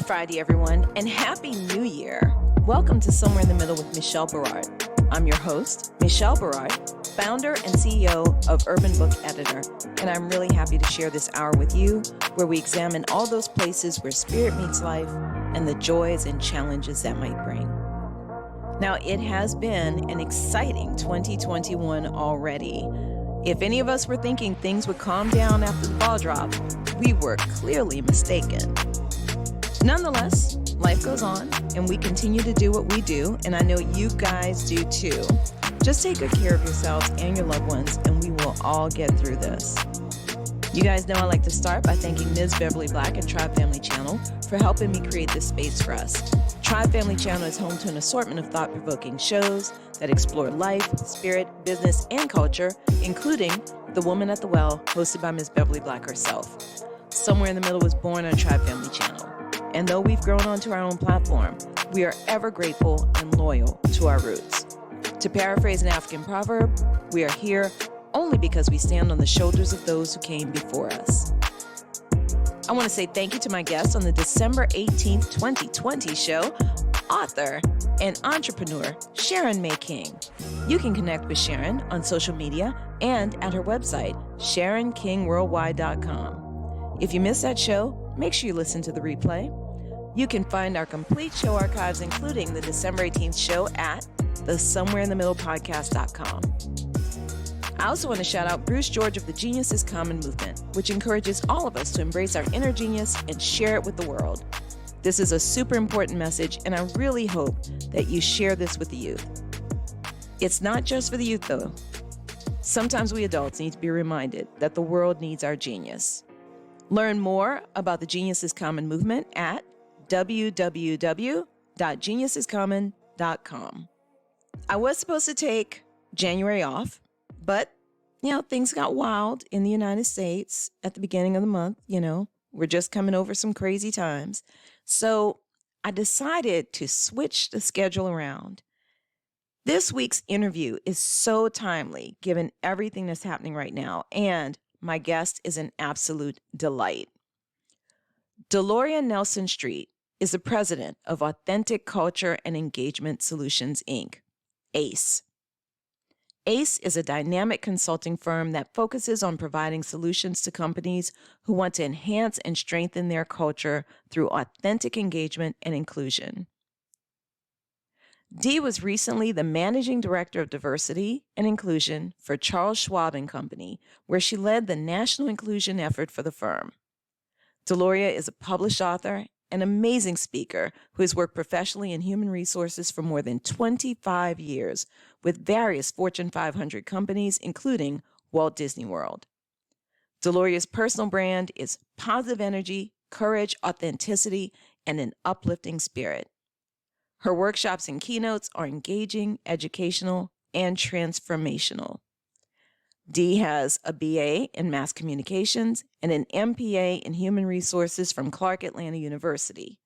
Friday, everyone, and Happy New Year. Welcome to Somewhere in the Middle with Michelle Berard. I'm your host, Michelle Berard, founder and CEO of Urban Book Editor, and I'm really happy to share this hour with you where we examine all those places where spirit meets life and the joys and challenges that might bring. Now, it has been an exciting 2021 already. If any of us were thinking things would calm down after the ball drop, we were clearly mistaken. Nonetheless, life goes on and we continue to do what we do, and I know you guys do too. Just take good care of yourselves and your loved ones, and we will all get through this. You guys know I like to start by thanking Ms. Beverly Black at Tribe Family Channel for helping me create this space for us. Tribe Family Channel is home to an assortment of thought-provoking shows that explore life, spirit, business, and culture, including The Woman at the Well, hosted by Ms. Beverly Black herself. Somewhere in the Middle was born on Tribe Family Channel. And though we've grown onto our own platform, we are ever grateful and loyal to our roots. To paraphrase an African proverb, we are here only because we stand on the shoulders of those who came before us. I want to say thank you to my guest on the December 18th, 2020 show, author and entrepreneur Sharon May King. You can connect with Sharon on social media and at her website, SharonKingWorldwide.com. If you missed that show, make sure you listen to the replay. You can find our complete show archives, including the December 18th show, at the somewhereinthemiddlepodcast.com. I also want to shout out Bruce George of the Genius is Common movement, which encourages all of us to embrace our inner genius and share it with the world. This is a super important message, and I really hope that you share this with the youth. It's not just for the youth, though. Sometimes we adults need to be reminded that the world needs our genius. Learn more about the Genius is Common movement at www.geniusiscommon.com. I was supposed to take January off, but, things got wild in the United States at the beginning of the month. We're just coming over some crazy times. So I decided to switch the schedule around. This week's interview is so timely, given everything that's happening right now, and my guest is an absolute delight. Deloria Nelson Streete is the president of Authentic Culture and Engagement Solutions, Inc., ACE. ACE is a dynamic consulting firm that focuses on providing solutions to companies who want to enhance and strengthen their culture through authentic engagement and inclusion. Dee was recently the managing director of diversity and inclusion for Charles Schwab and Company, where she led the national inclusion effort for the firm. Deloria is a published author, an amazing speaker who has worked professionally in human resources for more than 25 years with various Fortune 500 companies, including Walt Disney World. Deloria's personal brand is positive energy, courage, authenticity, and an uplifting spirit. Her workshops and keynotes are engaging, educational, and transformational. Dee has a BA in Mass Communications and an MPA in Human Resources from Clark Atlanta University.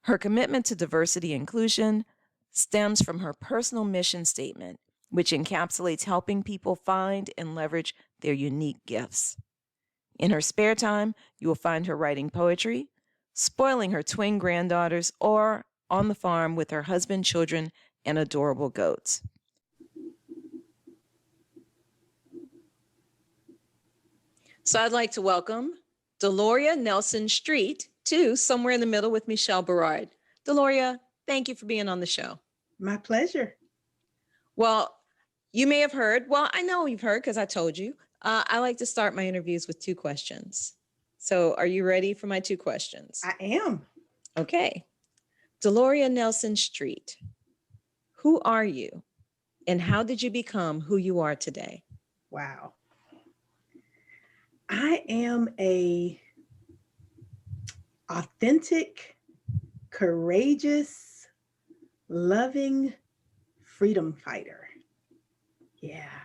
Her commitment to diversity and inclusion stems from her personal mission statement, which encapsulates helping people find and leverage their unique gifts. In her spare time, you will find her writing poetry, spoiling her twin granddaughters, or on the farm with her husband, children, and adorable goats. So I'd like to welcome Deloria Nelson Streete to Somewhere in the Middle with Michelle Berard. Deloria, thank you for being on the show. My pleasure. Well, you may have heard, I know you've heard because I told you, I like to start my interviews with 2 questions. So are you ready for my 2 questions? I am. Okay. Deloria Nelson Streete, who are you and how did you become who you are today? Wow. I am a authentic, courageous, loving freedom fighter. Yeah.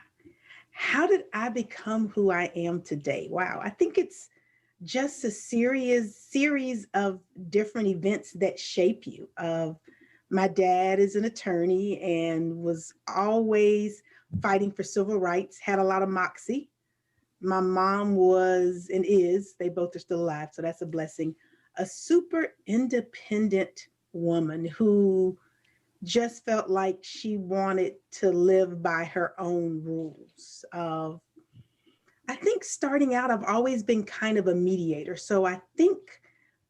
How did I become who I am today? Wow. I think it's just a series of different events that shape you. My dad is an attorney and was always fighting for civil rights, had a lot of moxie. My mom was and is, they both are still alive, so that's a blessing, a super independent woman who just felt like she wanted to live by her own rules. I think starting out, I've always been kind of a mediator. So I think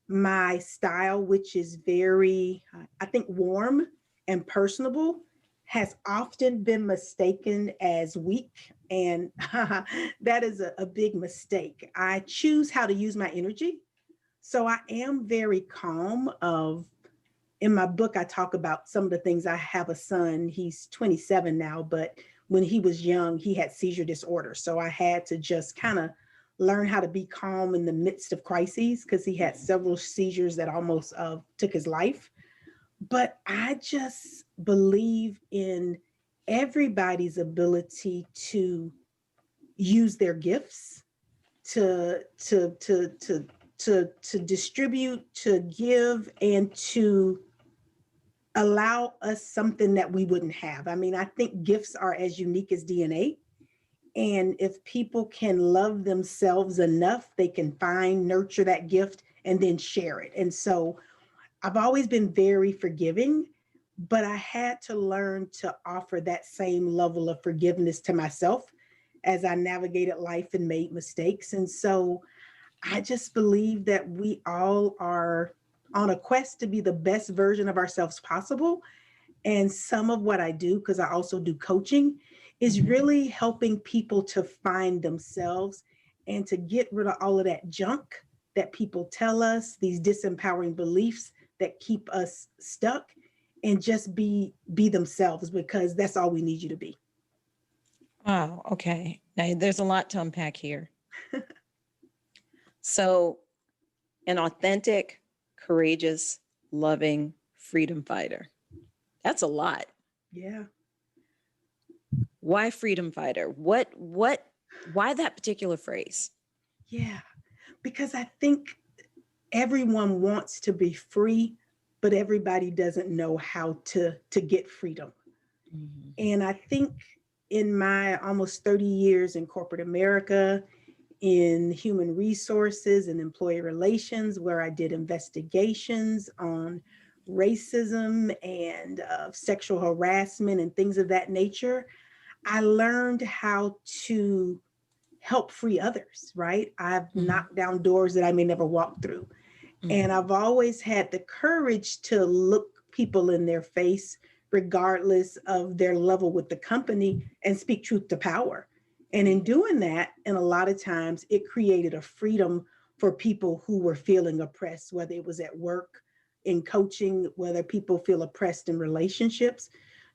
my style, which is very, I think, warm and personable, has often been mistaken as weak. And that is a big mistake. I choose how to use my energy. So I am very calm. In my book, I talk about some of the things. I have a son, he's 27 now, but when he was young, he had seizure disorder. So I had to just kind of learn how to be calm in the midst of crises because he had several seizures that almost took his life. But I just believe in everybody's ability to use their gifts to distribute, to give, and to allow us something that we wouldn't have. I mean, I think gifts are as unique as DNA. And if people can love themselves enough, they can find, nurture that gift, and then share it. And so I've always been very forgiving, but I had to learn to offer that same level of forgiveness to myself as I navigated life and made mistakes. And so I just believe that we all are on a quest to be the best version of ourselves possible. And some of what I do, because I also do coaching, is really helping people to find themselves and to get rid of all of that junk that people tell us, these disempowering beliefs that keep us stuck, and just be themselves, because that's all we need you to be. Wow. Okay. Now there's a lot to unpack here. So, an authentic, courageous, loving freedom fighter. That's a lot. Yeah. Why freedom fighter? Why that particular phrase? Yeah. Because I think everyone wants to be free, but everybody doesn't know how to get freedom. Mm-hmm. And I think in my almost 30 years in corporate America, in human resources and employee relations, where I did investigations on racism and sexual harassment and things of that nature, I learned how to help free others, right? I've knocked down doors that I may never walk through. And I've always had the courage to look people in their face, regardless of their level with the company, and speak truth to power. And in doing that, and a lot of times it created a freedom for people who were feeling oppressed, whether it was at work, in coaching, whether people feel oppressed in relationships.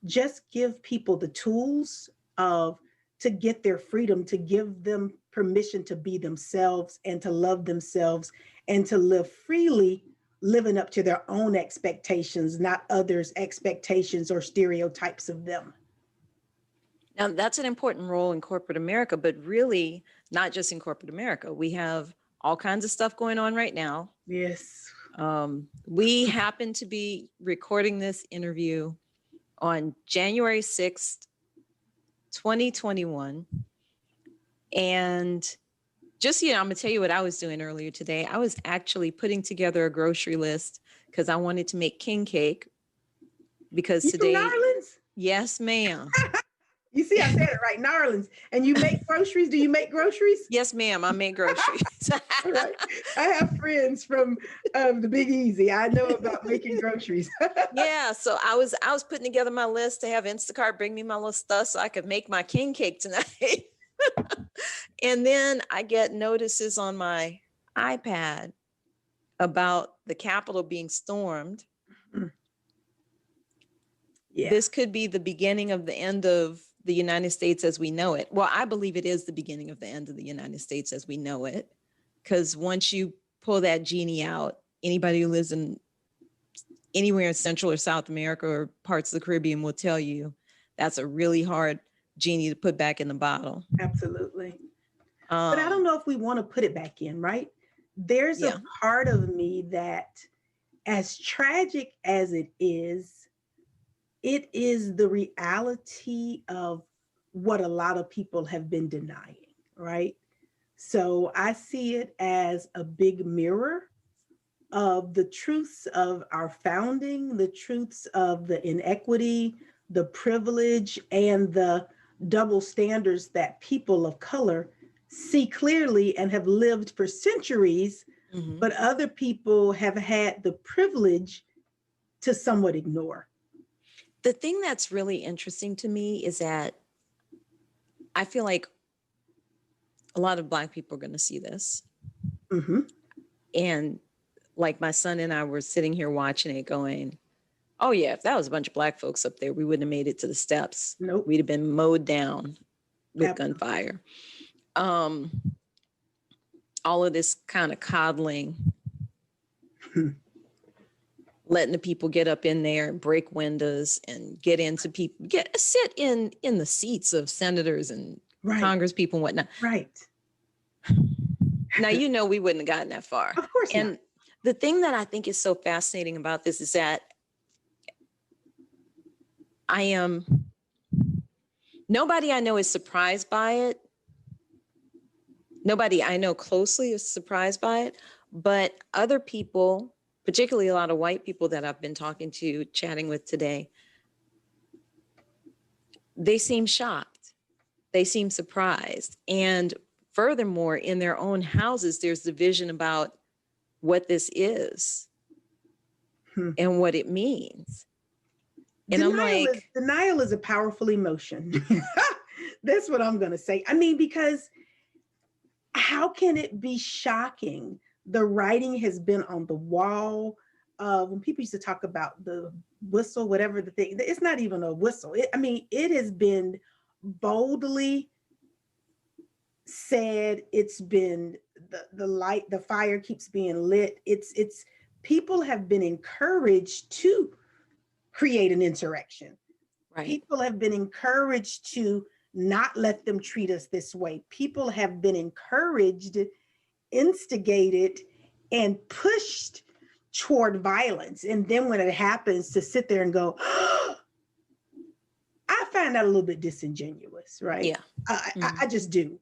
Just give people the tools to get their freedom, to give them permission to be themselves and to love themselves and to live freely, living up to their own expectations, not others' expectations or stereotypes of them. Now, that's an important role in corporate America, but really not just in corporate America. We have all kinds of stuff going on right now. Yes. We happen to be recording this interview on January 6th, 2021. And just, I'm going to tell you what I was doing earlier today. I was actually putting together a grocery list because I wanted to make king cake. Because you today, from New Orleans? Yes, ma'am. You see, I said it right, New Orleans. And you make groceries? Do you make groceries? Yes, ma'am. I make groceries. Right. I have friends from the Big Easy. I know about making groceries. Yeah. So I was putting together my list to have Instacart bring me my little stuff so I could make my king cake tonight. And then I get notices on my iPad about the Capitol being stormed. Yeah. This could be the beginning of the end of the United States as we know it. Well, I believe it is the beginning of the end of the United States as we know it. Because once you pull that genie out, anybody who lives in anywhere in Central or South America or parts of the Caribbean will tell you that's a really hard genie to put back in the bottle. Absolutely. But I don't know if we want to put it back in, right? There's a part of me that, as tragic as it is the reality of what a lot of people have been denying, right? So I see it as a big mirror of the truths of our founding, the truths of the inequity, the privilege, and the double standards that people of color see clearly and have lived for centuries, Mhm. but other people have had the privilege to somewhat ignore. The thing that's really interesting to me is that I feel like a lot of Black people are going to see this. Mm-hmm. And like my son and I were sitting here watching it going, oh, yeah, if that was a bunch of Black folks up there, we wouldn't have made it to the steps. Nope. We'd have been mowed down with Absolutely. gunfire. All of this kind of coddling, letting the people get up in there and break windows and get into people, sit in the seats of senators and Right. Congress people and whatnot. Right. Now, we wouldn't have gotten that far. Of course And not. the thing that I think is so fascinating about this is that nobody I know is surprised by it. Nobody I know closely is surprised by it, but other people, particularly a lot of white people that I've been talking to, chatting with today, they seem shocked. They seem surprised. And furthermore, in their own houses, there's division about what this is and what it means. And denial is a powerful emotion. That's what I'm going to say. I mean, because how can it be shocking? The writing has been on the wall. When people used to talk about the whistle, whatever the thing, it's not even a whistle. It has been boldly said. It's been the light, the fire keeps being lit. It's people have been encouraged to create an insurrection. Right. People have been encouraged to not let them treat us this way. People have been encouraged, instigated, and pushed toward violence. And then when it happens, to sit there and go, I find that a little bit disingenuous, right? Yeah. I just do.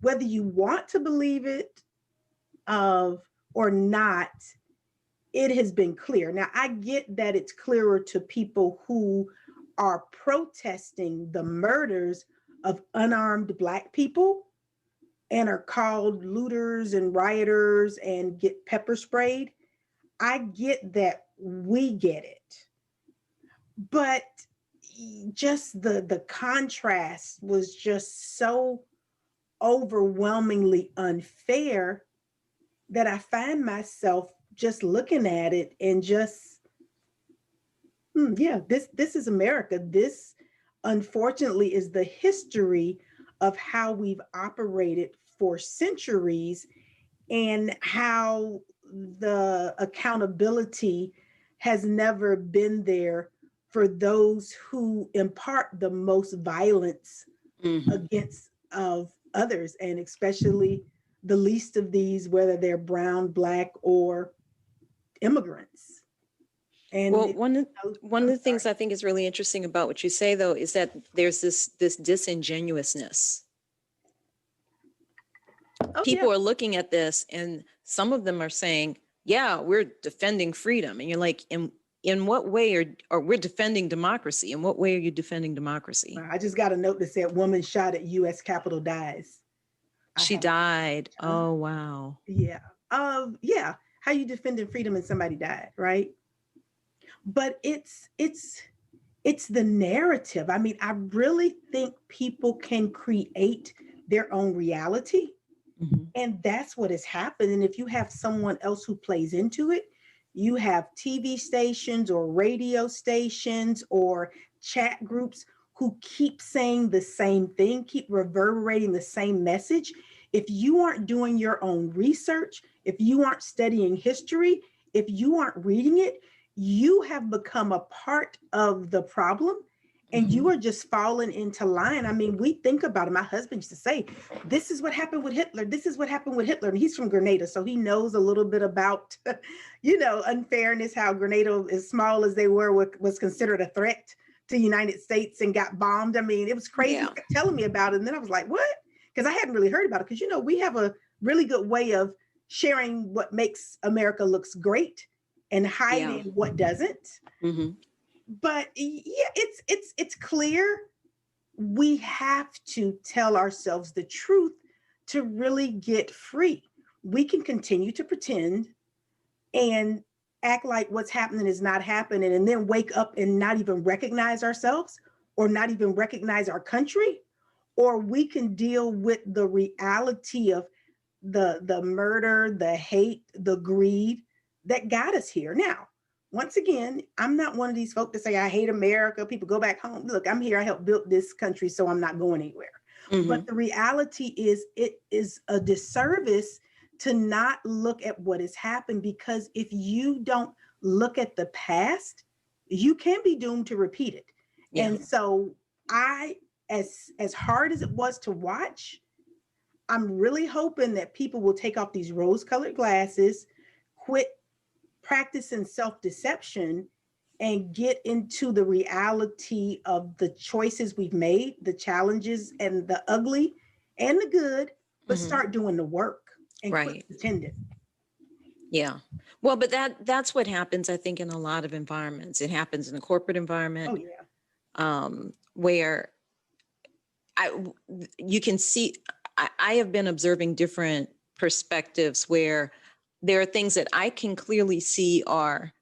Whether you want to believe it or not, it has been clear. Now, I get that it's clearer to people who are protesting the murders of unarmed Black people and are called looters and rioters and get pepper sprayed. I get that, we get it. But just the contrast was just so overwhelmingly unfair that I find myself just looking at it and just, this is America. This, unfortunately, is the history of how we've operated for centuries and how the accountability has never been there for those who impart the most violence against of others, and especially the least of these, whether they're brown, Black, or immigrants. And well, one of the things I think is really interesting about what you say, though, is that there's this disingenuousness. People are looking at this, and some of them are saying, "Yeah, we're defending freedom," and you're like, "In what way are we're defending democracy? In what way are you defending democracy?" I just got a note that said, "Woman shot at U.S. Capitol dies." She died. Oh, wow. Yeah. Yeah. How you defending freedom and somebody died, right? But it's the narrative. I mean, I really think people can create their own reality. And that's what has happened. And if you have someone else who plays into it, you have TV stations or radio stations or chat groups who keep saying the same thing, keep reverberating the same message. If you aren't doing your own research, if you aren't studying history, if you aren't reading it, you have become a part of the problem, and you are just falling into line. I mean, we think about it. My husband used to say, this is what happened with Hitler. This is what happened with Hitler. And he's from Grenada, so he knows a little bit about, unfairness, how Grenada, as small as they were, was considered a threat to the United States and got bombed. I mean, it was crazy. Yeah. He kept telling me about it. And then I was like, what? Because I hadn't really heard about it. Because, we have a really good way of sharing what makes America looks great and Yeah. hiding what doesn't. Hmm. But yeah, it's clear we have to tell ourselves the truth to really get free. We can continue to pretend and act like what's happening is not happening and then wake up and not even recognize ourselves or not even recognize our country, or we can deal with the reality of the murder, the hate, the greed that got us here. Now, once again, I'm not one of these folk that say I hate America. People go back home. Look, I'm here. I helped build this country, so I'm not going anywhere. Hmm. But the reality is, it is a disservice to not look at what has happened, because if you don't look at the past, you can be doomed to repeat it. Yeah. And so I, as hard as it was to watch, I'm really hoping that people will take off these rose-colored glasses, quit practicing self-deception, and get into the reality of the choices we've made, the challenges and the ugly and the good, but Hmm. start doing the work and Right. quit pretending. Yeah. Well, but that's what happens, I think, in a lot of environments. It happens in a corporate environment, Oh yeah. where you can see, I have been observing different perspectives where there are things that I can clearly see are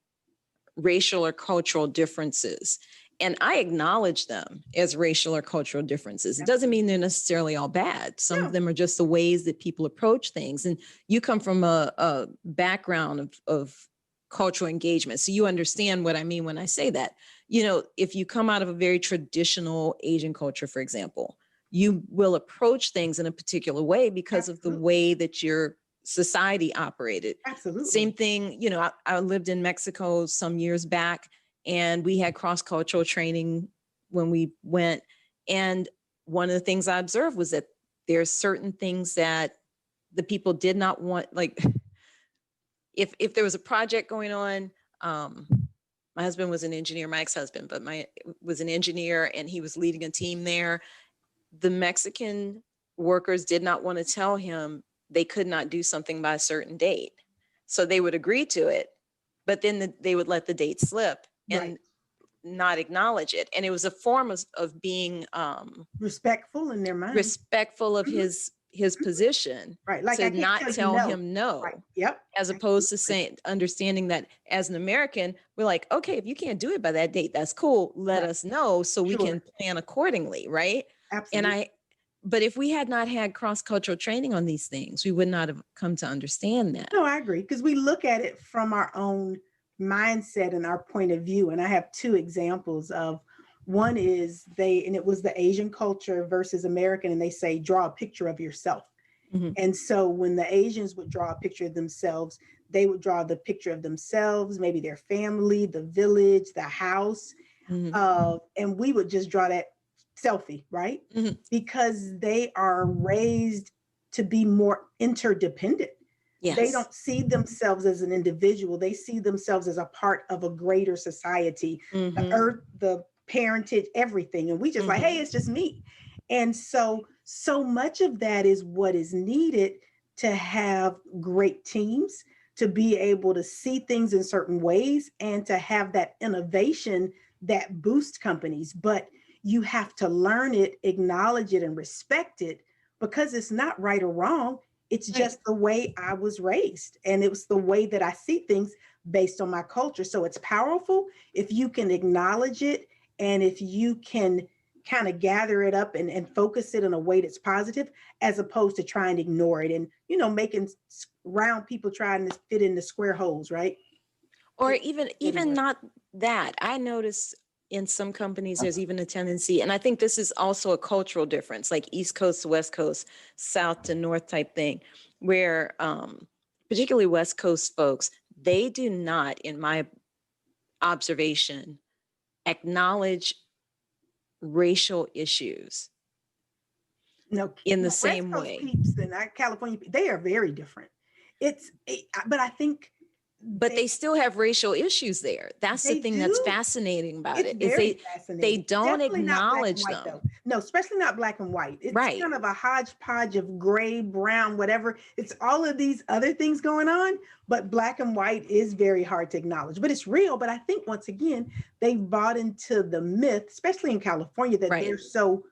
racial or cultural differences. And I acknowledge them as racial or cultural differences. It doesn't mean they're necessarily all bad. Some of No. them are just the ways that people approach things. And you come from a background of cultural engagement, so you understand what I mean when I say that. You know, if you come out of a very traditional Asian culture, for example, you will approach things in a particular way because of the Absolutely. way that your society operated. Absolutely. Same thing, you know, I lived in Mexico some years back, and we had cross-cultural training when we went. And one of the things I observed was that there's certain things that the people did not want. Like, if there was a project going on, my husband was an engineer, my ex-husband, but was an engineer, and he was leading a team there. The Mexican workers did not want to tell him they could not do something by a certain date. So they would agree to it, but then they would let the date slip and Right. not acknowledge it. And it was a form of being Respectful in their mind. respectful of Mhm. his position, Right. Like, to I can't not tell you tell no. him no. Right. Yep. As opposed to Absolutely. saying, understanding that as an American, we're like, okay, if you can't do it by that date, that's cool. Let Right. us know so we Sure. can plan accordingly, right? And Absolutely. but if we had not had cross-cultural training on these things, we would not have come to understand that. No, I agree, because we look at it from our own mindset and our point of view. And I have two examples of, one is and it was the Asian culture versus American, and they say, draw a picture of yourself. Mhm. And so when the Asians would draw a picture of themselves, they would draw the picture of themselves, maybe their family, the village, the house, Mhm. and we would just draw that selfie, right? Mhm. Because they are raised to be more interdependent. They Yes. don't see themselves as an individual. They see themselves as a part of a greater society, the Mhm. earth, the parentage, everything. And we just like, hey, Mhm. it's just me. And so much of that is what is needed to have great teams, to be able to see things in certain ways, and to have that innovation that boosts companies. But you have to learn it, acknowledge it, and respect it, because it's not right or wrong. It's Right. just the way I was raised, and it was the way that I see things based on my culture. So it's powerful if you can acknowledge it, and if you can kind of gather it up and focus it in a way that's positive, as opposed to trying to ignore it and, making round people trying to fit in the square holes, right? Or It didn't even work. not that. I notice in some companies there's even a tendency, and I think this is also a cultural difference, like East Coast to West Coast, South to North type thing, where particularly West Coast folks, they do not, in my observation, acknowledge racial issues No, in the no, West same Coast way. peeps and California, they are very different. But I think but they still have racial issues there. That's the they thing that's do. fascinating about It's it, is very they fascinating. don't Definitely not black and acknowledge white, them. though. No, especially not black and white. It's Right. kind of a hodgepodge of gray, brown, whatever. It's all of these other things going on, but black and white is very hard to acknowledge. But it's real. But I think once again, they've bought into the myth, especially in California, that Right. they're so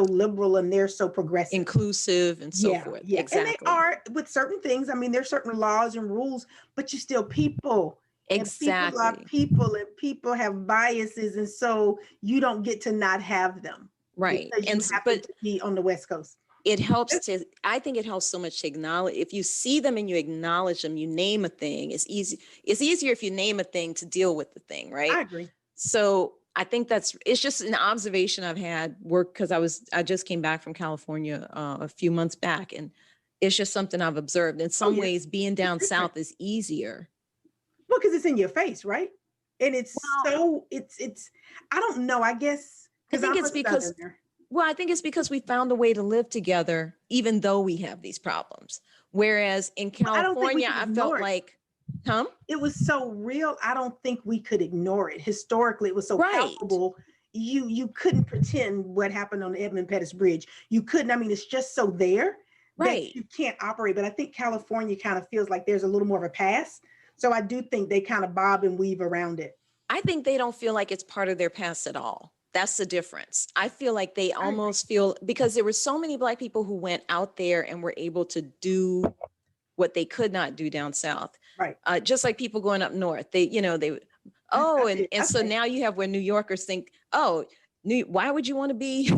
liberal and they're so progressive. Inclusive and so forth. Yeah. Exactly. And they are with certain things. I mean, there's certain laws and rules, but you're still people. Exactly. And people are people, and people have biases, and so you don't get to not have them. Right. Because you happen to be on the West Coast. It helps to, I think it helps so much to acknowledge, if you see them and you acknowledge them, you name a thing, it's easy. It's easier if you name a thing to deal with the thing, right? I agree. So I think it's just an observation I've had because I just came back from California a few months back, and it's just something I've observed. In some ways, being down south is easier. Well, because it's in your face, right? And it's I don't know, I guess. I think it's because, I think it's because we found a way to live together, even though we have these problems. Whereas in California, I felt like, it was so real. I don't think we could ignore it. Historically, it was so palpable. You couldn't pretend what happened on the Edmund Pettus Bridge. You couldn't. I mean, it's just so there that you can't operate. But I think California kind of feels like there's a little more of a pass. So I do think they kind of bob and weave around it. I think they don't feel like it's part of their past at all. That's the difference. I feel like they almost feel, because there were so many Black people who went out there and were able to do what they could not do down south. Right. Just like people going up north, so now you have where New Yorkers think, why would you want to be,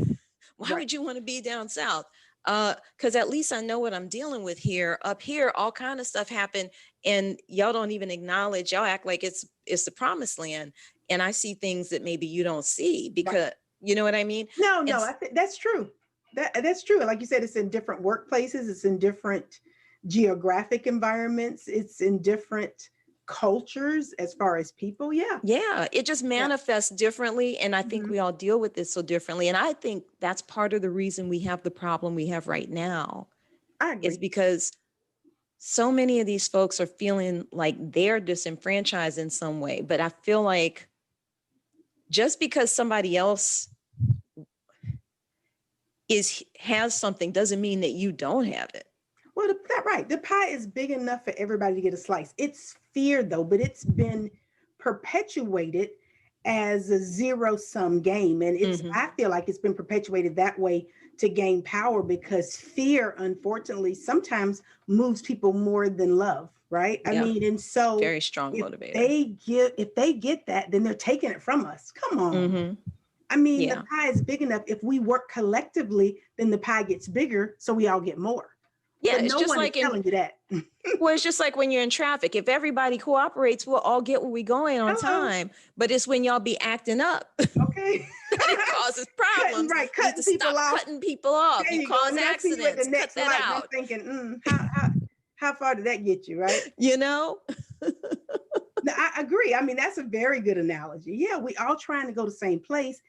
would you want to be down south? Because at least I know what I'm dealing with here. Up here, all kind of stuff happened, and y'all don't even acknowledge. Y'all act like it's the promised land, and I see things that maybe you don't see because you know what I mean. No, I think that's true. That's true. Like you said, it's in different workplaces. It's in different geographic environments. It's in different cultures as far as people. It just manifests differently, and I think we all deal with this so differently, and I think that's part of the reason we have the problem we have right now. I agree. Is because so many of these folks are feeling like they're disenfranchised in some way, but I feel like just because somebody else has something doesn't mean that you don't have it. Well, that's right. The pie is big enough for everybody to get a slice. It's fear, though, but it's been perpetuated as a zero-sum game. And I feel like it's been perpetuated that way to gain power, because fear, unfortunately, sometimes moves people more than love, right? I mean, and so very strong motivator. If they get that, then they're taking it from us. Come on. I mean, the pie is big enough. If we work collectively, then the pie gets bigger, so we all get more. Yeah, but it's no just one like is telling you that. Well, it's just like when you're in traffic. If everybody cooperates, we'll all get where we're going on time. But it's when y'all be acting up. Okay. It causes problems. Cutting people off. Cutting people off. You cause accidents. Cut that out. Thinking, how far did that get you, right? You know? No, I agree. I mean, that's a very good analogy. Yeah, we all trying to go to the same place.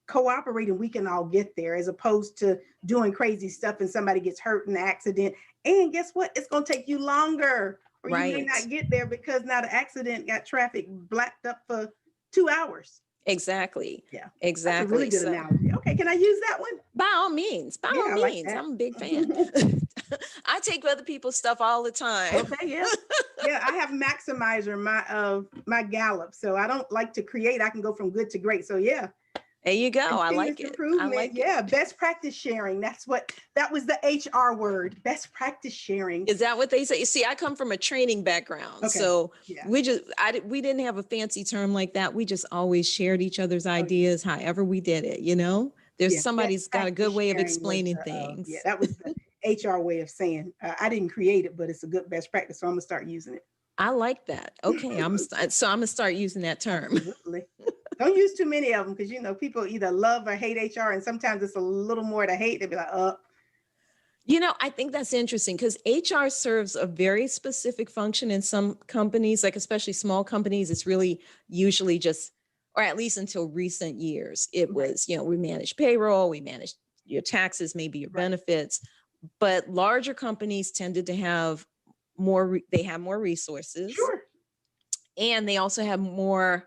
Cooperating, we can all get there, as opposed to doing crazy stuff and somebody gets hurt in an accident. And guess what? It's going to take you longer, or you may not get there because now the accident got traffic blacked up for 2 hours. Exactly. Yeah. Exactly. That's a really good analogy. Okay, can I use that one? By all means. By all means. I'm a big fan. I take other people's stuff all the time. Okay, yeah. I have Maximizer, my Gallup. So I don't like to create. I can go from good to great. So yeah. There you go. I like it. I like it. Best practice sharing. That was the HR word. Best practice sharing. Is that what they say? You see, I come from a training background. So we didn't have a fancy term like that. We just always shared each other's ideas, however we did it, you know? There's somebody's got a good way of explaining things. That was the HR way of saying, I didn't create it, but it's a good best practice. So I'm gonna start using it. I like that. Okay, I'm gonna start using that term. Absolutely. Don't use too many of them, because people either love or hate HR, and sometimes it's a little more to hate. They'd be like, I think that's interesting, because HR serves a very specific function in some companies, like especially small companies. It's really usually just, or at least until recent years, it was, we manage payroll, we manage your taxes, maybe your benefits, but larger companies tended to have more resources. Sure. And they also have more,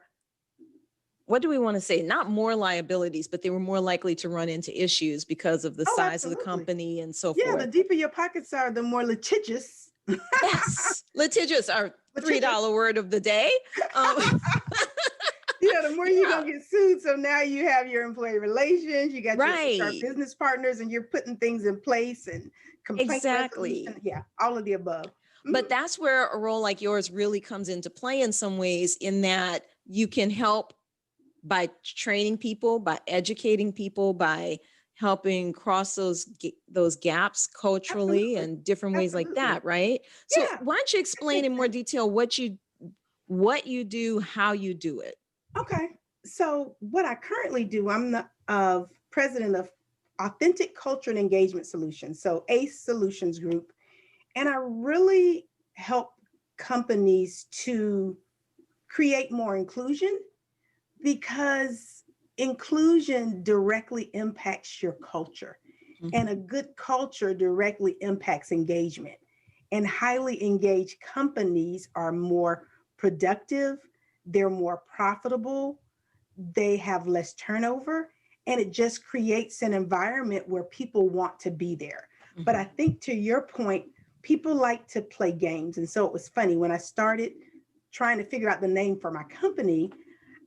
what do we want to say? Not more liabilities, but they were more likely to run into issues because of the Oh, size of the absolutely. company and so Yeah, the forth. deeper your pockets are, the more litigious. Yes, litigious, our $3 word of the day. The more you're Yeah, going to get sued. So now you have your employee relations, you got your HR right. business partners, and you're putting things in place and complaint resolution. Exactly. Yeah, all of the above. But that's where a role like yours really comes into play in some ways, in that you can help by training people, by educating people, by helping cross those gaps culturally Absolutely. and different ways like Absolutely. that, right? So Yeah, why don't you it explain in makes more sense. detail what you do, how you do it? Okay. So what I currently do, I'm the president of Authentic Culture and Engagement Solutions, so ACE Solutions Group. And I really help companies to create more inclusion, because inclusion directly impacts your culture, and Mhm. a good culture directly impacts engagement. And highly engaged companies are more productive, they're more profitable, they have less turnover, and it just creates an environment where people want to be there. But I Mhm. think, to your point, people like to play games. And so it was funny when I started trying to figure out the name for my company,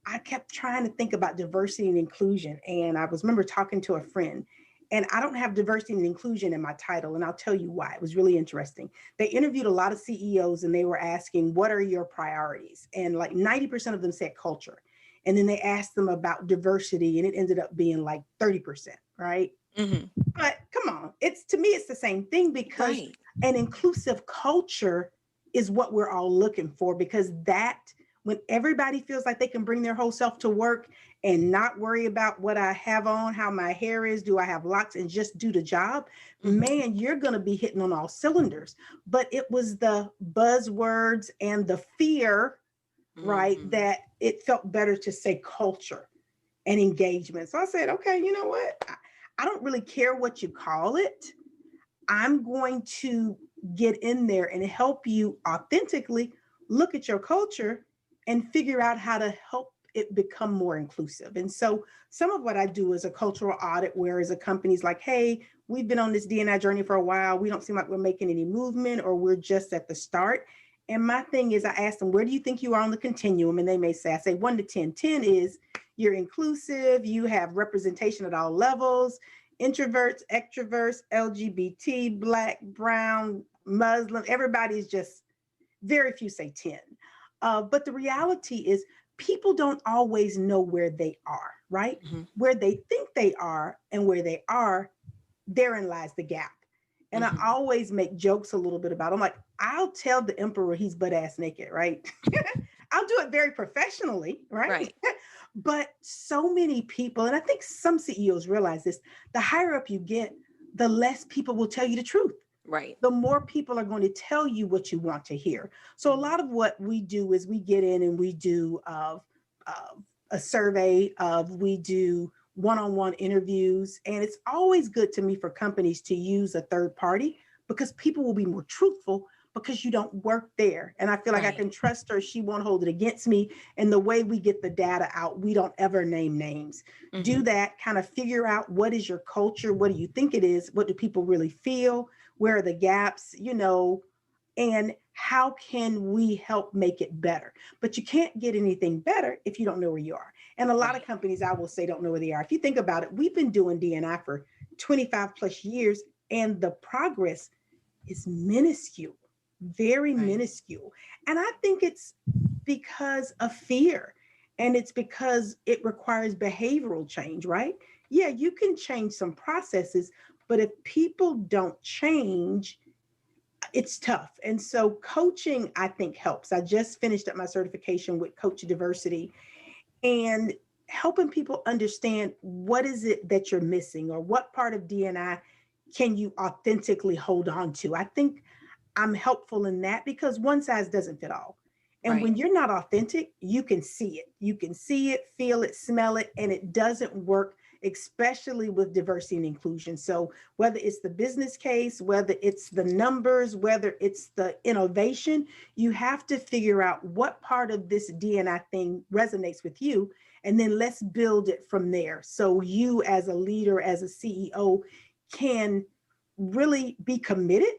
I kept trying to think about diversity and inclusion. And I remember talking to a friend, and I don't have diversity and inclusion in my title. And I'll tell you why. It was really interesting. They interviewed a lot of CEOs and they were asking, what are your priorities? And like 90% of them said culture. And then they asked them about diversity, and it ended up being like 30%, right? Mhm. But come on, it's, to me, it's the same thing, because Right. an inclusive culture is what we're all looking for, because that, when everybody feels like they can bring their whole self to work and not worry about what I have on, how my hair is, do I have locks, and just do the job, Mhm. man, you're going to be hitting on all cylinders. But it was the buzzwords and the fear, right, Mhm. that it felt better to say culture and engagement. So I said, okay, you know what? I don't really care what you call it. I'm going to get in there and help you authentically look at your culture and figure out how to help it become more inclusive. And so some of what I do is a cultural audit, whereas a company's like, hey, we've been on this D&I journey for a while. We don't seem like we're making any movement, or we're just at the start. And my thing is, I ask them, where do you think you are on the continuum? And they may say, I say 1 to 10. 10 is you're inclusive, you have representation at all levels, introverts, extroverts, LGBT, Black, brown, Muslim, everybody's just, very few say 10. But the reality is, people don't always know where they are, right? Mhm. Where they think they are and where they are, therein lies the gap. And I Mhm. always make jokes a little bit about it. I'm like, I'll tell the emperor he's butt ass naked, right? I'll do it very professionally, right? Right. But so many people, and I think some CEOs realize this, the higher up you get, the less people will tell you the truth. Right. The more people are going to tell you what you want to hear. So a Mhm. lot of what we do is we get in and we do a survey we do one-on-one interviews. And it's always good to me for companies to use a third party, because people will be more truthful, because you don't work there. And I feel like I Right. can trust her. She won't hold it against me. And the way we get the data out, we don't ever name names. Do Mhm. that, kind of figure out, what is your culture? What do you think it is? What do people really feel? Where are the gaps, and how can we help make it better? But you can't get anything better if you don't know where you are. And a lot of Right. companies, I will say, don't know where they are. If you think about it, we've been doing D&I for 25 plus years, and the progress is minuscule, very Right. minuscule. And I think it's because of fear, and it's because it requires behavioral change, right? Yeah, you can change some processes, but if people don't change, it's tough. And so coaching, I think, helps. I just finished up my certification with Coach Diversity, and helping people understand, what is it that you're missing, or what part of DNI can you authentically hold on to. I think I'm helpful in that, because one size doesn't fit all. And Right. when you're not authentic, you can see it. You can see it, feel it, smell it, and it doesn't work especially with diversity and inclusion. So whether it's the business case, whether it's the numbers, whether it's the innovation, you have to figure out what part of this D&I thing resonates with you. And then let's build it from there. So you as a leader, as a CEO, can really be committed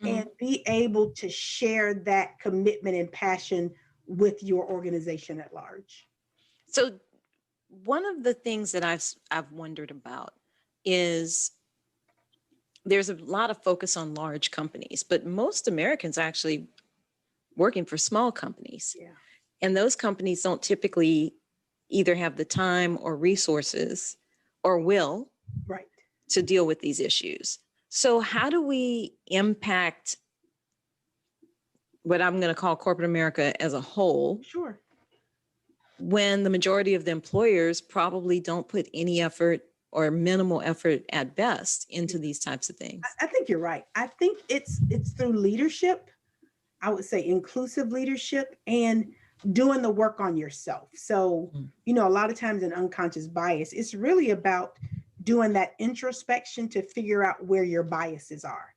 and be able to share that commitment and passion with your organization at large. So one of the things that I've wondered about is there's a lot of focus on large companies, but most Americans are actually working for small companies. Yeah. And those companies don't typically either have the time or resources or will Right. to deal with these issues. So how do we impact what I'm going to call corporate America as a whole, Sure. when the majority of the employers probably don't put any effort or minimal effort at best into these types of things? I think you're right. I think it's through leadership. I would say inclusive leadership and doing the work on yourself. So, a lot of times in unconscious bias, it's really about doing that introspection to figure out where your biases are.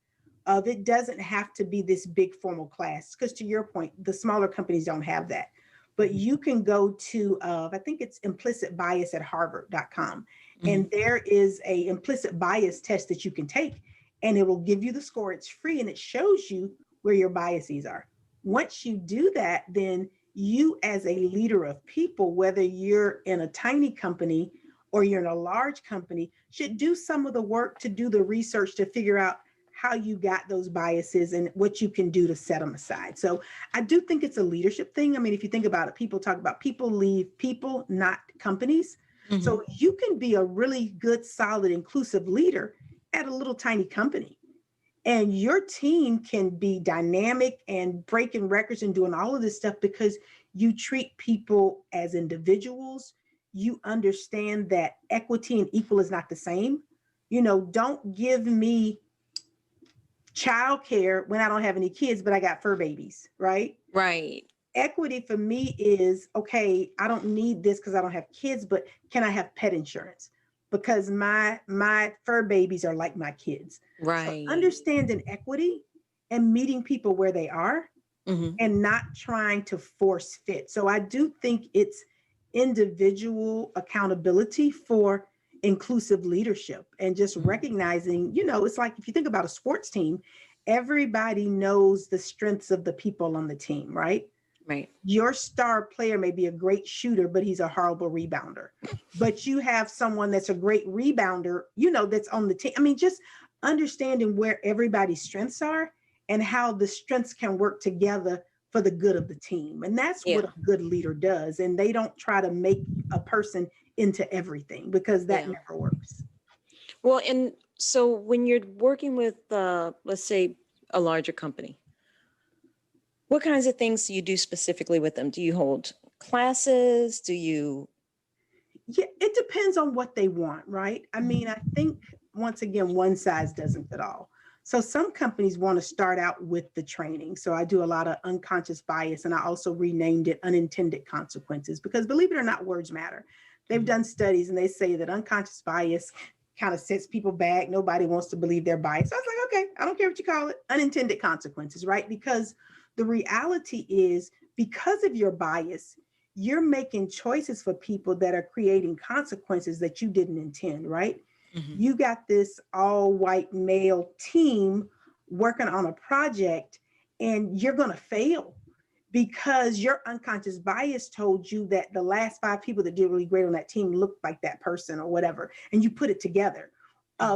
It doesn't have to be this big formal class, because to your point, the smaller companies don't have that. But you can go to, I think it's implicit bias at harvard.com. And there is a implicit bias test that you can take, and it will give you the score. It's free, and it shows you where your biases are. Once you do that, then you as a leader of people, whether you're in a tiny company or you're in a large company, should do some of the work to do the research to figure out how you got those biases and what you can do to set them aside. So I do think it's a leadership thing. I mean, if you think about it, people talk about people leave people, not companies. So you can be a really good, solid, inclusive leader at a little tiny company. And your team can be dynamic and breaking records and doing all of this stuff because you treat people as individuals. You understand that equity and equal is not the same. Don't give me childcare when I don't have any kids, but I got fur babies, right? Right. Equity for me is, okay, I don't need this because I don't have kids, but can I have pet insurance? Because my fur babies are like my kids. Right. So understanding equity and meeting people where they are and not trying to force fit. So I do think it's individual accountability for inclusive leadership and just recognizing, it's like if you think about a sports team, everybody knows the strengths of the people on the team, right? Right. Your star player may be a great shooter, but he's a horrible rebounder. But you have someone that's a great rebounder, that's on the team. I mean, just understanding where everybody's strengths are and how the strengths can work together for the good of the team. And that's what a good leader does. And they don't try to make a person into everything, because that never works. Well, and so when you're working with, let's say, a larger company, what kinds of things do you do specifically with them? Do you hold classes? Do you? Yeah, it depends on what they want, right? I mean, I think, once again, one size doesn't fit all. So some companies want to start out with the training. So I do a lot of unconscious bias, and I also renamed it unintended consequences, because believe it or not, words matter. They've done studies and they say that unconscious bias kind of sets people back. Nobody wants to believe they're biased. So I was like, okay, I don't care what you call it, unintended consequences, right? Because the reality is, because of your bias, you're making choices for people that are creating consequences that you didn't intend, right? You got this all white male team working on a project, and you're going to fail because your unconscious bias told you that the last 5 people that did really great on that team looked like that person or whatever, and you put it together.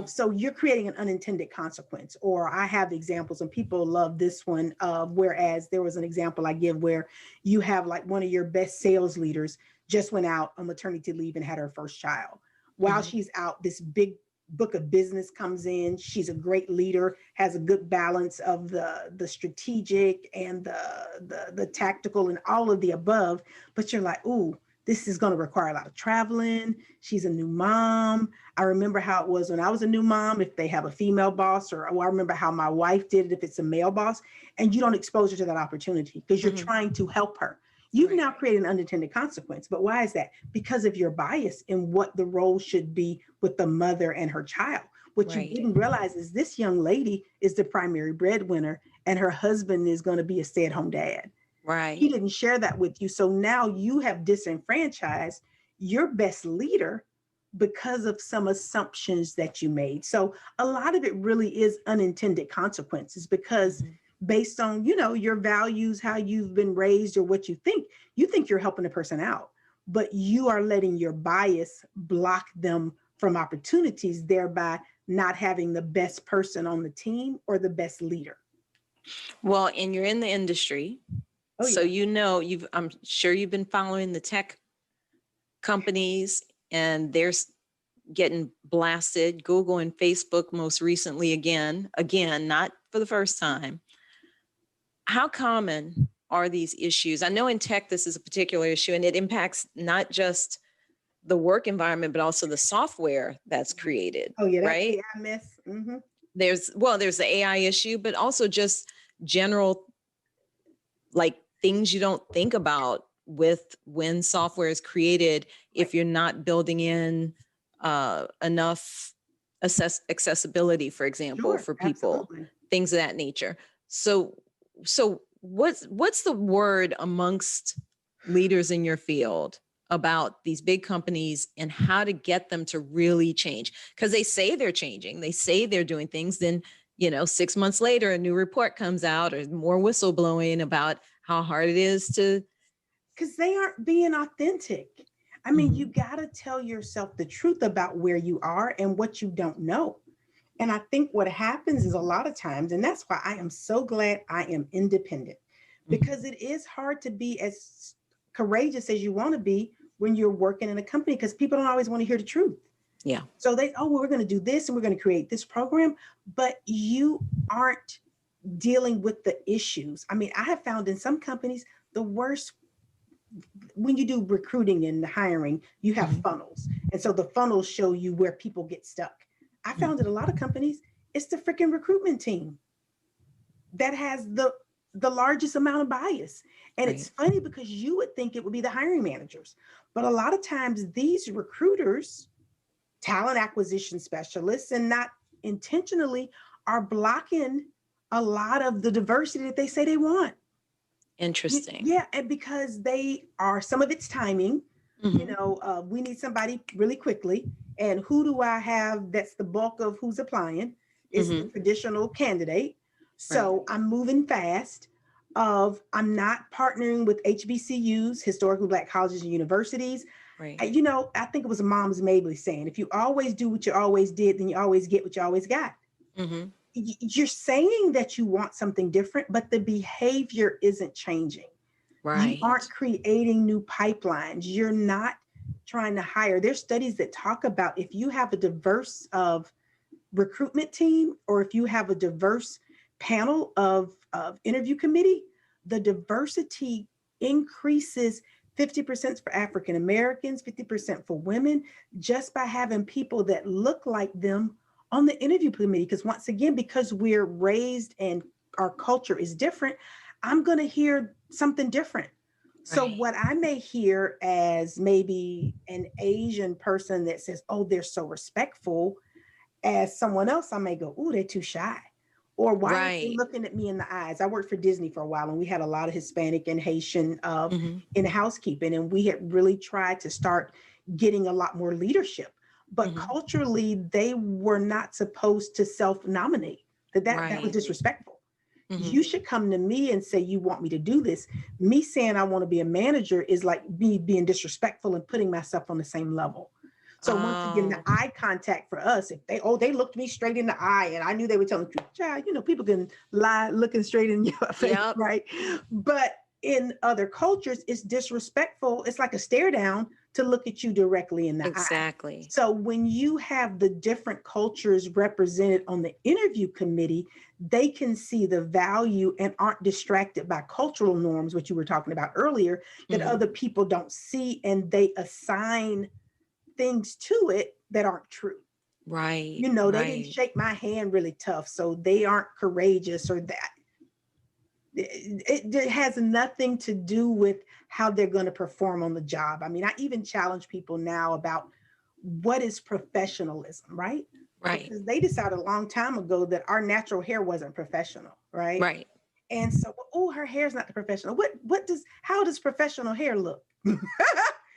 So you're creating an unintended consequence. Or I have examples, and people love this one, whereas there was an example I give where you have like one of your best sales leaders just went out on maternity leave and had her first child. While she's out, this big book of business comes in. She's a great leader, has a good balance of the strategic and the tactical and all of the above. But you're like, ooh, this is going to require a lot of traveling. She's a new mom. I remember how it was when I was a new mom, if they have a female boss, or I remember how my wife did it if it's a male boss, and you don't expose her to that opportunity because you're trying to help her. You've Right. now created an unintended consequence. But why is that? Because of your bias in what the role should be with the mother and her child. What you Right. didn't realize is this young lady is the primary breadwinner and her husband is going to be a stay-at-home dad. He Right. didn't share that with you. So now you have disenfranchised your best leader because of some assumptions that you made. So a lot of it really is unintended consequences because Mhm. based on, your values, how you've been raised or what you think you're helping the person out, but you are letting your bias block them from opportunities, thereby not having the best person on the team or the best leader. Well, and you're in the industry, Oh so yeah. I'm sure you've been following the tech companies, and getting blasted. Google and Facebook most recently again, not for the first time. How common are these issues? I know in tech this is a particular issue, and it impacts not just the work environment, but also the software that's created, Oh yeah, that right? AI mess. There's the AI issue, but also just general, like, things you don't think about with when software is created, Right. if you're not building in enough accessibility, for example, Sure, for people, absolutely. things of that nature. So what's the word amongst leaders in your field about these big companies and how to get them to really change? Because they say they're changing, they say they're doing things, then 6 months later a new report comes out or more whistleblowing about how hard it is to. Because they aren't being authentic. I mean, you Mhm. got to tell yourself the truth about where you are and what you don't know. And I think what happens is a lot of times, and that's why I am so glad I am independent, Mhm. because it is hard to be as courageous as you want to be when you're working in a company because people don't always want to hear the truth. Yeah. So well, we're going to do this and we're going to create this program, but you aren't dealing with the issues. I mean, I have found in some companies, the worst when you do recruiting and hiring, you have Mhm. funnels. And so the funnels show you where people get stuck. I found Mhm. in a lot of companies, it's the freaking recruitment team that has the largest amount of bias. And it's Right. funny because you would think it would be the hiring managers. But a lot of times these recruiters, talent acquisition specialists, and not intentionally are blocking a lot of the diversity that they say they want. Interesting. Yeah, and because they are, some of it's timing. Mhm. We need somebody really quickly, and who do I have that's the bulk of who's applying is the Mhm. traditional candidate. Right. So I'm moving fast. I'm not partnering with HBCUs, historically Black colleges and universities. Right. I think it was Mom's Mabley saying, if you always do what you always did, then you always get what you always got. Mhm. You're saying that you want something different, but the behavior isn't changing. You aren't Right. creating new pipelines. You're not trying to hire. There's studies that talk about if you have a diverse of recruitment team or if you have a diverse panel of interview committee, the diversity increases 50% for African Americans, 50% for women, just by having people that look like them on the interview committee. Because once again, because we're raised and our culture is different, I'm going to hear something different. So Right. what I may hear as maybe an Asian person that says, "Oh, they're so respectful," as someone else, I may go, "Ooh, they're too shy." Or why aren't they Right. looking at me in the eyes? I worked for Disney for a while and we had a lot of Hispanic and Haitian Mhm. in housekeeping. And we had really tried to start getting a lot more leadership. But Mhm. culturally, they were not supposed to self-nominate. That was Right. disrespectful. Mhm. You should come to me and say you want me to do this. Me saying I want to be a manager is like me being disrespectful and putting myself on the same level. So once again, the Oh. eye contact for us, if they looked me straight in the eye and I knew they were telling the truth, child, people can lie looking straight in your face, Yep. right? But in other cultures, it's disrespectful. It's like a stare down to look at you directly in the eye. Exactly. So when you have the different cultures represented on the interview committee, they can see the value and aren't distracted by cultural norms, which you were talking about earlier, that Mhm. other people don't see, and they assign things to it that aren't true. Right. They didn't Right. shake my hand really tough, so they aren't courageous or that. It has nothing to do with how they're going to perform on the job. I mean, I even challenge people now about what is professionalism, right? Right. Because they decided a long time ago that our natural hair wasn't professional, right? Right. And so, oh, her hair's not the professional. How does professional hair look?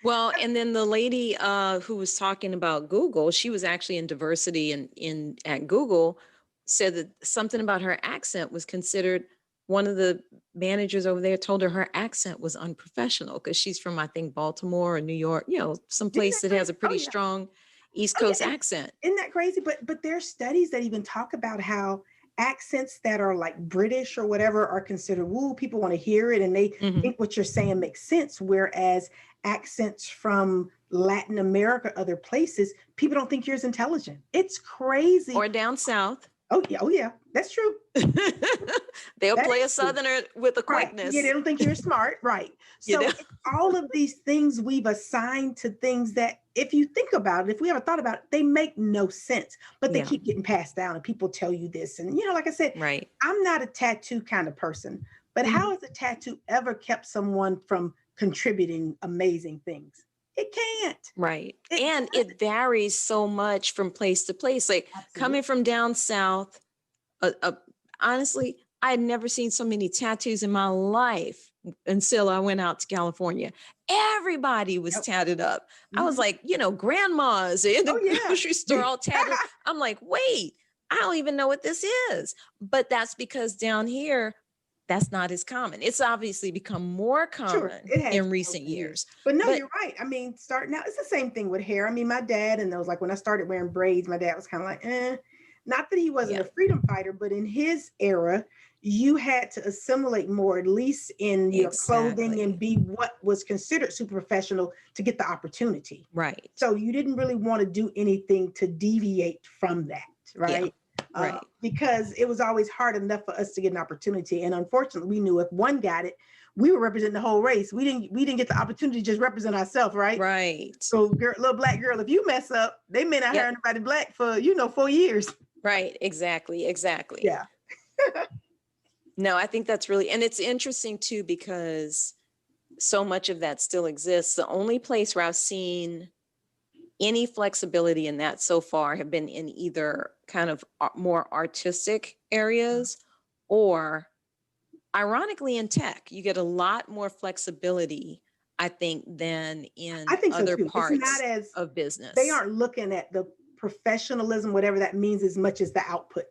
Well, and then the lady who was talking about Google, she was actually in diversity in at Google, said that something about her accent was considered, one of the managers over there told her accent was unprofessional because she's from, I think, Baltimore or New York, some place that has a pretty strong East Coast accent. Isn't that crazy? But there's studies that even talk about how accents that are like British or whatever are considered, woo, people want to hear it and they think what you're saying makes sense. Whereas accents from Latin America, other places, people don't think you're as intelligent. It's crazy. Or down south. Oh yeah, that's true. They'll play a Southerner with a quickness. Right. Yeah, they don't think you're smart, right? So all of these things we've assigned to things that, if you think about it, if we ever thought about it, they make no sense, but they keep getting passed down and people tell you this. And, like I said, I'm not a tattoo kind of person, but how has a tattoo ever kept someone from contributing amazing things? It can't. Right. It varies so much from place to place. Like coming from down south, honestly, I had never seen so many tattoos in my life until I went out to California. Everybody was tatted up. I was like, grandmas in the grocery store all tatted. I'm like, wait, I don't even know what this is. But that's because down here, that's not as common. It's obviously become more common in recent years. But you're right. I mean, starting out, it's the same thing with hair. I mean, my dad, and it was like when I started wearing braids, my dad was kind of like, not that he wasn't a freedom fighter, but in his era, you had to assimilate more, at least in your clothing, and be what was considered super professional to get the opportunity. Right. So you didn't really want to do anything to deviate from that, right? Yeah. Right. Because it was always hard enough for us to get an opportunity. And unfortunately, we knew if one got it, we were representing the whole race. We didn't get the opportunity to just represent ourselves, right? Right. So little black girl, if you mess up, they may not hire anybody black for, 4 years. Right. Exactly. Yeah. No, I think that's really, and it's interesting too, because so much of that still exists. The only place where I've seen any flexibility in that so far have been in either kind of more artistic areas, or ironically in tech. You get a lot more flexibility, I think, than in other parts of business. They aren't looking at the professionalism, whatever that means, as much as the output.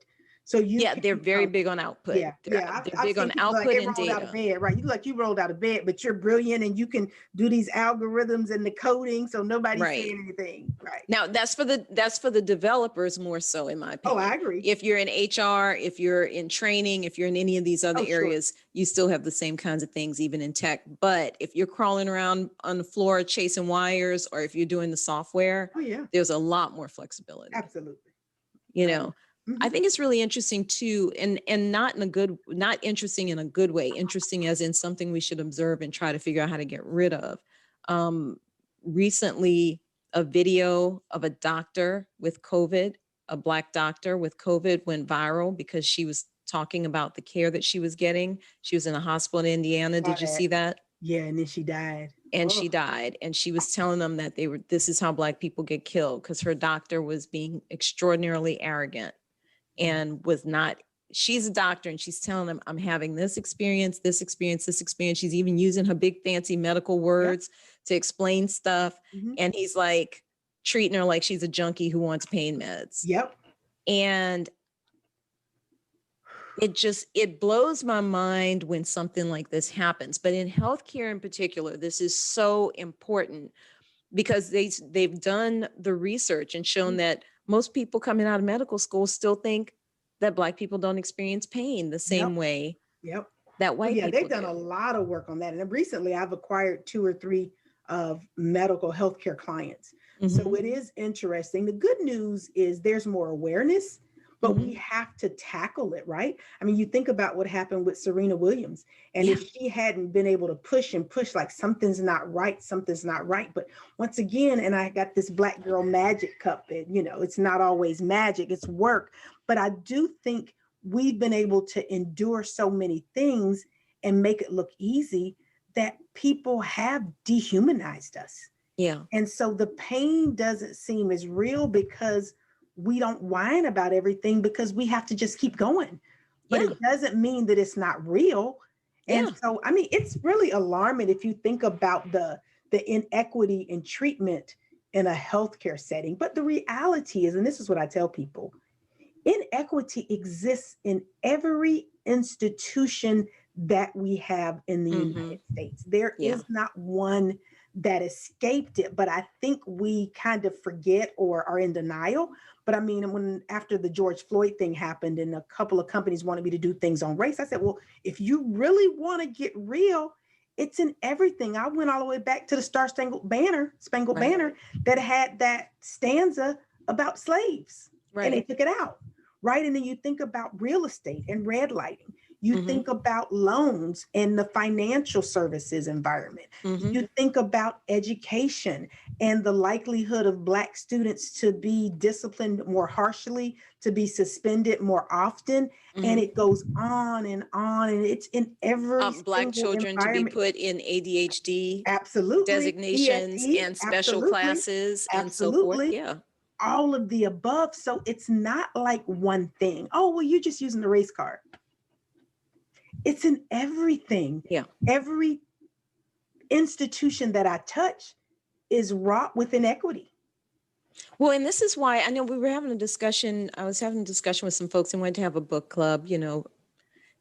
So they're very big on output. They're big on output and data. Out of bed, right? You rolled out of bed, but you're brilliant and you can do these algorithms and the coding, so nobody's saying anything. Right. Now that's for the developers more so, in my opinion. Oh, I agree. If you're in HR, if you're in training, if you're in any of these other areas, you still have the same kinds of things, even in tech. But if you're crawling around on the floor chasing wires, or if you're doing the software, there's a lot more flexibility. Absolutely. I think it's really interesting too, and not interesting in a good way, interesting as in something we should observe and try to figure out how to get rid of. Recently, a video of a doctor with COVID, a Black doctor with COVID, went viral because she was talking about the care that she was getting. She was in a hospital in Indiana. Did you see that? Yeah, and then she died. She died, and she was telling them that this is how Black people get killed, because her doctor was being extraordinarily arrogant. And she's a doctor, and she's telling them, I'm having this experience, this experience, this experience. She's even using her big fancy medical words to explain stuff. And he's like treating her like she's a junkie who wants pain meds. Yep. And it blows my mind when something like this happens. But in healthcare in particular, this is so important, because they've done the research and shown that most people coming out of medical school still think that Black people don't experience pain the same way that white people they've done a lot of work on that. And recently I've acquired 2 or 3 of medical healthcare clients. So it is interesting. The good news is there's more awareness, but we have to tackle it, right? I mean, you think about what happened with Serena Williams, and if she hadn't been able to push like something's not right. But once again, and I got this Black girl magic cup, and it's not always magic, it's work. But I do think we've been able to endure so many things, and make it look easy, that people have dehumanized us. Yeah. And so the pain doesn't seem as real because we don't whine about everything because we have to just keep going. But Yeah. it doesn't mean that it's not real. And Yeah. so, I mean, it's really alarming if you think about the inequity in treatment in a healthcare setting. But the reality is, and this is what I tell people, inequity exists in every institution that we have in the United States. There Yeah. is not one that escaped it, but I think we kind of forget or are in denial. But I mean, when after the George Floyd thing happened and a couple of companies wanted me to do things on race, I said, well, if you really want to get real, it's in everything. I went all the way back to the Spangled Banner that had that stanza about slaves, and they took it out. Right. And then you think about real estate and red lighting. You think about loans and the financial services environment. You think about education and the likelihood of Black students to be disciplined more harshly, to be suspended more often. And it goes on and on. And it's in every Black single children to be environment. put in ADHD Absolutely. designations ESE, and special absolutely. classes and so forth. Absolutely. Yeah. All of the above. So it's not like one thing. Oh, well, you're just using the race card. It's in everything. Yeah. Every institution that I touch is wrought with inequity. Well, and this is why I know we were having a discussion. I was having a discussion with some folks and wanted to have a book club,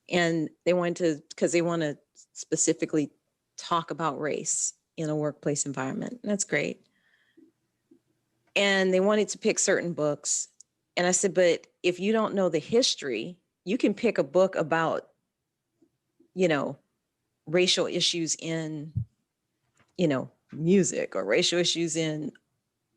and they wanted to, because they want to specifically talk about race in a workplace environment. And that's great. And they wanted to pick certain books. And I said, but if you don't know the history, you can pick a book about, racial issues in, music, or racial issues in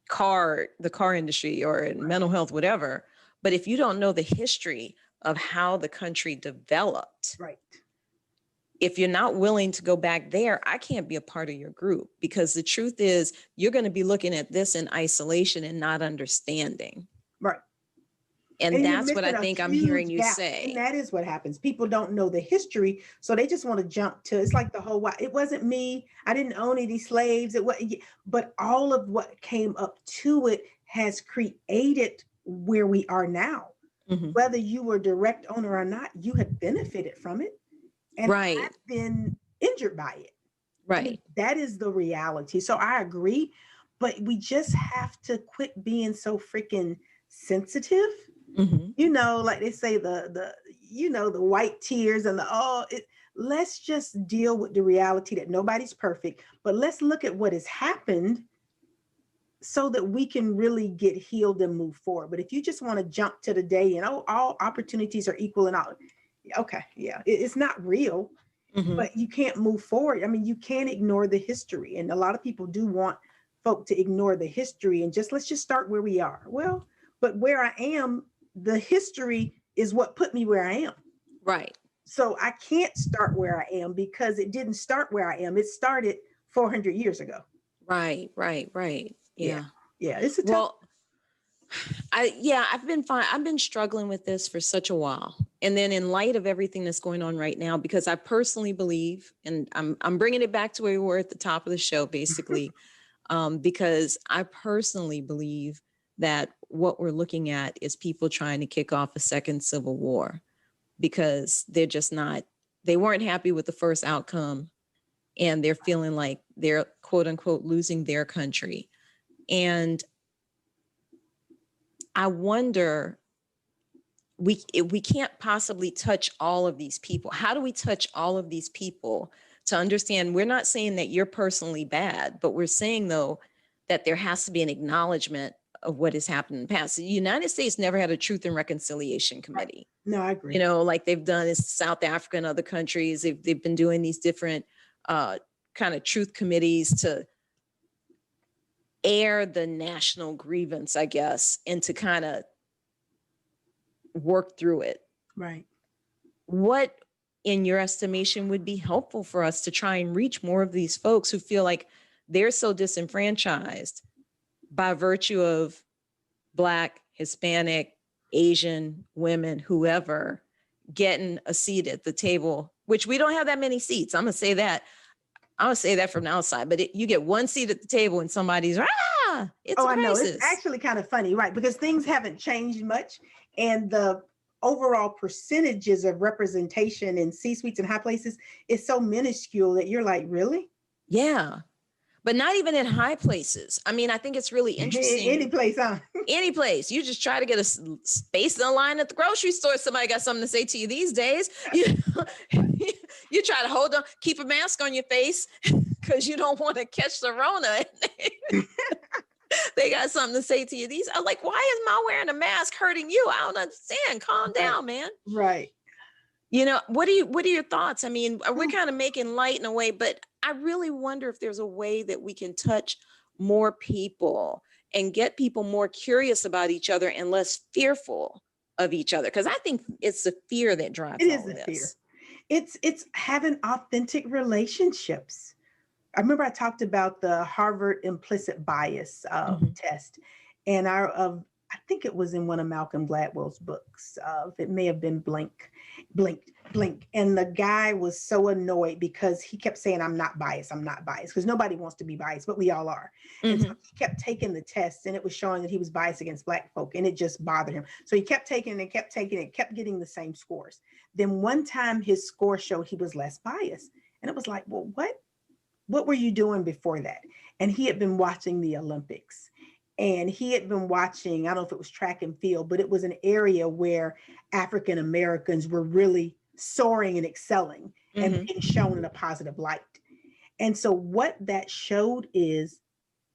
the car industry, or in mental health, whatever. But if you don't know the history of how the country developed, right, if you're not willing to go back there, I can't be a part of your group, because the truth is you're going to be looking at this in isolation and not understanding. Right. And that's what I think I'm hearing you say. And that is what happens. People don't know the history, so they just want to jump to, it's like the whole, it wasn't me, I didn't own any slaves, but all of what came up to it has created where we are now. Whether you were direct owner or not, you have benefited from it. And I've been injured by it. Right. I mean, that is the reality. So I agree, but we just have to quit being so freaking sensitive. Like they say, the white tears and let's just deal with the reality that nobody's perfect, but let's look at what has happened so that we can really get healed and move forward. But if you just want to jump to the day and all opportunities are equal and all, okay, yeah, it's not real, but you can't move forward. I mean, you can't ignore the history. And a lot of people do want folk to ignore the history and let's just start where we are. Well, but where I am, the history is what put me where I am. Right. So I can't start where I am because it didn't start where I am. It started 400 years ago. Right. Yeah. Yeah. It's a tough. I've been fine. I've been struggling with this for such a while. And then in light of everything that's going on right now, because I personally believe, and I'm bringing it back to where we were at the top of the show, basically, because I personally believe that what we're looking at is people trying to kick off a second civil war, because they weren't happy with the first outcome, and they're feeling like they're quote unquote losing their country. And I wonder, we can't possibly touch all of these people. How do we touch all of these people to understand? We're not saying that you're personally bad, but we're saying, though, that there has to be an acknowledgement of what has happened in the past. The United States never had a Truth and Reconciliation Committee. Right. No, I agree. Like they've done in South Africa and other countries. They've been doing these different kind of truth committees to air the national grievance, I guess, and to kind of work through it. Right. What, in your estimation, would be helpful for us to try and reach more of these folks who feel like they're so disenfranchised by virtue of Black, Hispanic, Asian women, whoever, getting a seat at the table which we don't have that many seats. I'm going to say that. I'm going to say that from the outside, but you get one seat at the table and somebody's, it's Oh, a I know. crisis. It's actually kind of funny, right? Because things haven't changed much. And the overall percentages of representation in C-suites and high places is so minuscule that you're like, really? Yeah. But not even in high places. I mean, I think it's really interesting. Any place, huh? Any place. You just try to get a space in the line at the grocery store. Somebody got something to say to you these days. You try to hold on, keep a mask on your face because you don't want to catch the Rona. They got something to say to you. I'm like, why is my wearing a mask hurting you? I don't understand. Calm down, man. Right. What are your thoughts? I mean, we're kind of making light in a way, but I really wonder if there's a way that we can touch more people and get people more curious about each other and less fearful of each other. Because I think it's the fear that drives all of this. It's having authentic relationships. I remember I talked about the Harvard implicit bias test, and I think it was in one of Malcolm Gladwell's books. It may have been Blink. And the guy was so annoyed because he kept saying, I'm not biased, because nobody wants to be biased, but we all are. And so he kept taking the test, and it was showing that he was biased against Black folk, and it just bothered him. So he kept taking it, kept getting the same scores. Then one time his score showed he was less biased. And it was like, well, what were you doing before that? And he had been watching the Olympics. And he had been watching, I don't know if it was track and field, but it was an area where African Americans were really soaring and excelling and being shown in a positive light. And so what that showed is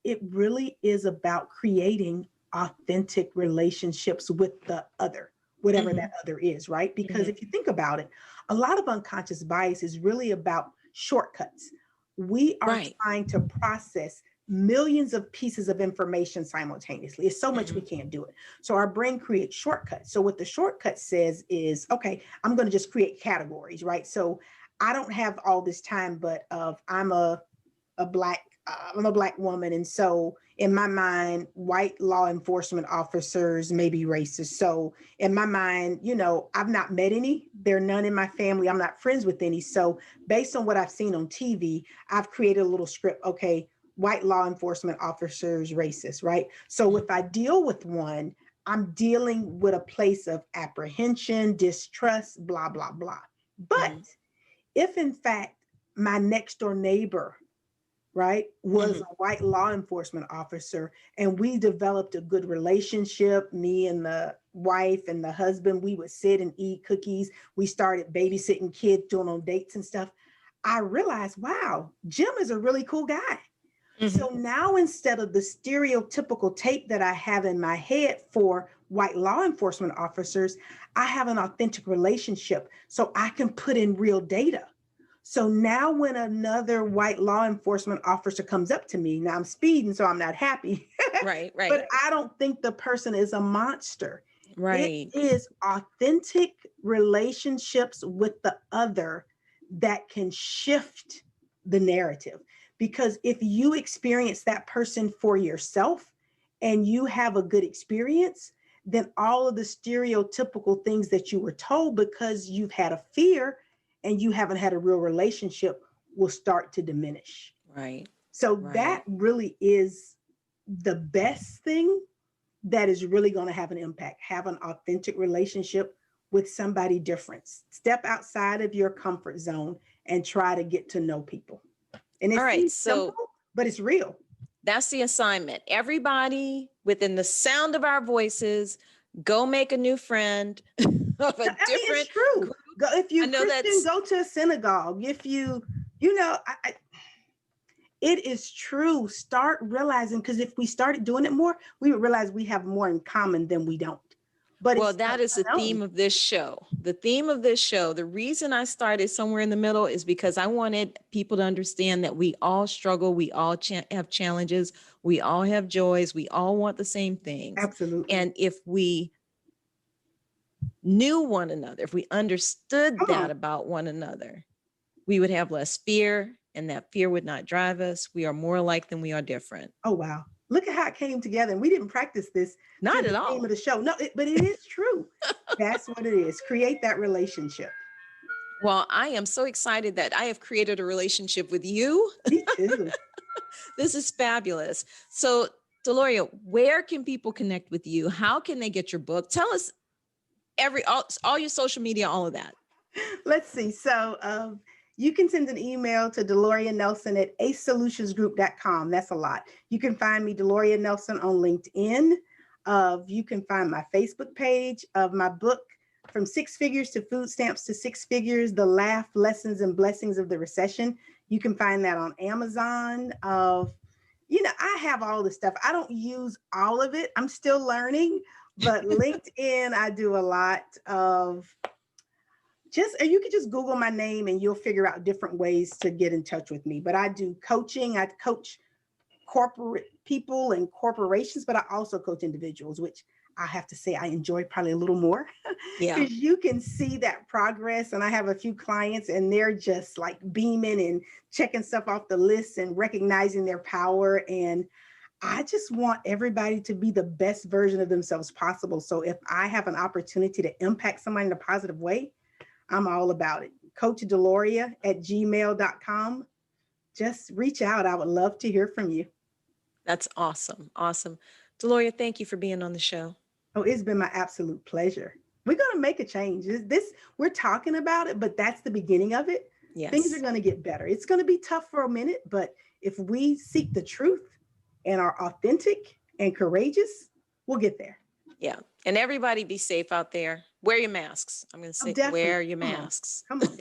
it really is about creating authentic relationships with the other, whatever that other is, right? Because if you think about it, a lot of unconscious bias is really about shortcuts. We are trying to process millions of pieces of information simultaneously. It's so much we can't do it. So our brain creates shortcuts. So what the shortcut says is, okay, I'm going to just create categories, right? So I don't have all this time, but I'm a black woman. And so in my mind, white law enforcement officers may be racist. So in my mind, I've not met any, there are none in my family. I'm not friends with any. So based on what I've seen on TV, I've created a little script. Okay, white law enforcement officers, racist, right? So if I deal with one, I'm dealing with a place of apprehension, distrust, blah, blah, blah. But if in fact my next door neighbor, right, was a white law enforcement officer and we developed a good relationship, me and the wife and the husband, we would sit and eat cookies. We started babysitting kids, doing on dates and stuff. I realized, wow, Jim is a really cool guy. So now instead of the stereotypical tape that I have in my head for white law enforcement officers, I have an authentic relationship so I can put in real data. So now when another white law enforcement officer comes up to me, now I'm speeding, so I'm not happy. Right. But I don't think the person is a monster. Right. It is authentic relationships with the other that can shift the narrative. Because if you experience that person for yourself and you have a good experience, then all of the stereotypical things that you were told because you've had a fear and you haven't had a real relationship will start to diminish. Right. So that really is the best thing that is really going to have an impact. Have an authentic relationship with somebody different. Step outside of your comfort zone and try to get to know people. And it's simple, but it's real. That's the assignment. Everybody within the sound of our voices, go make a new friend of a different it's true. group. Go, if you Christian, go to a synagogue. If you, it is true. Start realizing, because if we started doing it more, we would realize we have more in common than we don't. But that is the theme of this show. The theme of this show, the reason I started Somewhere in the Middle is because I wanted people to understand that we all struggle. We all have challenges. We all have joys. We all want the same things. Absolutely. And if we knew one another, if we understood that about one another, we would have less fear, and that fear would not drive us. We are more alike than we are different. Oh, wow. Look at how it came together. And we didn't practice this. Not at all. The name of the show. No, but it is true. That's what it is. Create that relationship. Well, I am so excited that I have created a relationship with you. Me too. This is fabulous. So, Deloria, where can people connect with you? How can they get your book? Tell us all your social media, all of that. Let's see. So you can send an email to Deloria Nelson at acesolutionsgroup.com. That's a lot. You can find me, Deloria Nelson, on LinkedIn. You can find my Facebook page of my book, From Six Figures to Food Stamps to Six Figures, The Laugh, Lessons, and Blessings of the Recession. You can find that on Amazon. I have all this stuff. I don't use all of it. I'm still learning, but LinkedIn, I do a lot of you can just Google my name and you'll figure out different ways to get in touch with me. But I do coaching. I coach corporate people and corporations, but I also coach individuals, which I have to say I enjoy probably a little more. Yeah. Because you can see that progress. And I have a few clients and they're just like beaming and checking stuff off the list and recognizing their power. And I just want everybody to be the best version of themselves possible. So if I have an opportunity to impact somebody in a positive way, I'm all about it. CoachDeloria@gmail.com. Just reach out. I would love to hear from you. That's awesome. Awesome. Deloria, thank you for being on the show. Oh, it's been my absolute pleasure. We're going to make a change. We're talking about it, but that's the beginning of it. Yes. Things are going to get better. It's going to be tough for a minute, but if we seek the truth and are authentic and courageous, we'll get there. Yeah. And everybody be safe out there. Wear your masks. I'm going to say wear your masks. Come on.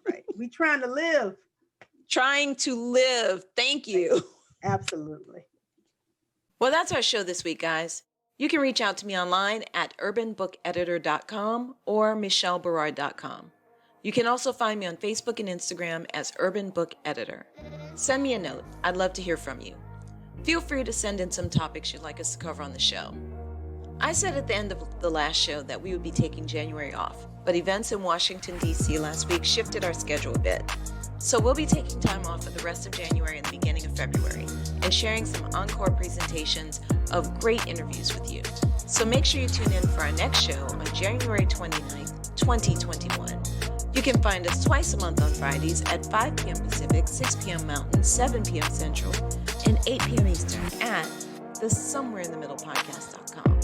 Right. We trying to live. Trying to live. Thank you. Absolutely. Well, that's our show this week, guys. You can reach out to me online at urbanbookeditor.com or michelleberard.com. You can also find me on Facebook and Instagram as Urban Book Editor. Send me a note. I'd love to hear from you. Feel free to send in some topics you'd like us to cover on the show. I said at the end of the last show that we would be taking January off, but events in Washington, D.C. last week shifted our schedule a bit. So we'll be taking time off for the rest of January and the beginning of February and sharing some encore presentations of great interviews with you. So make sure you tune in for our next show on January 29th, 2021. You can find us twice a month on Fridays at 5 p.m. Pacific, 6 p.m. Mountain, 7 p.m. Central, and 8 p.m. Eastern at the Somewhere in the Middle podcast.com.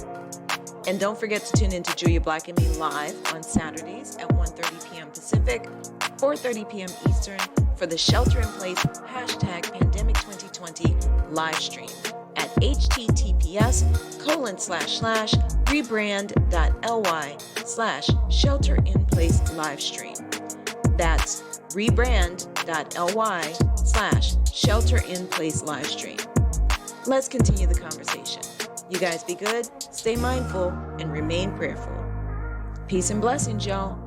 And don't forget to tune in to Julia Black and me live on Saturdays at 1:30 p.m. Pacific, 4:30 p.m. Eastern for the Shelter in Place #Pandemic2020 live stream at https://rebrand.ly/shelter-in-place live stream. That's rebrand.ly/shelter-in-place live stream. Let's continue the conversation. You guys be good, stay mindful, and remain prayerful. Peace and blessings, y'all.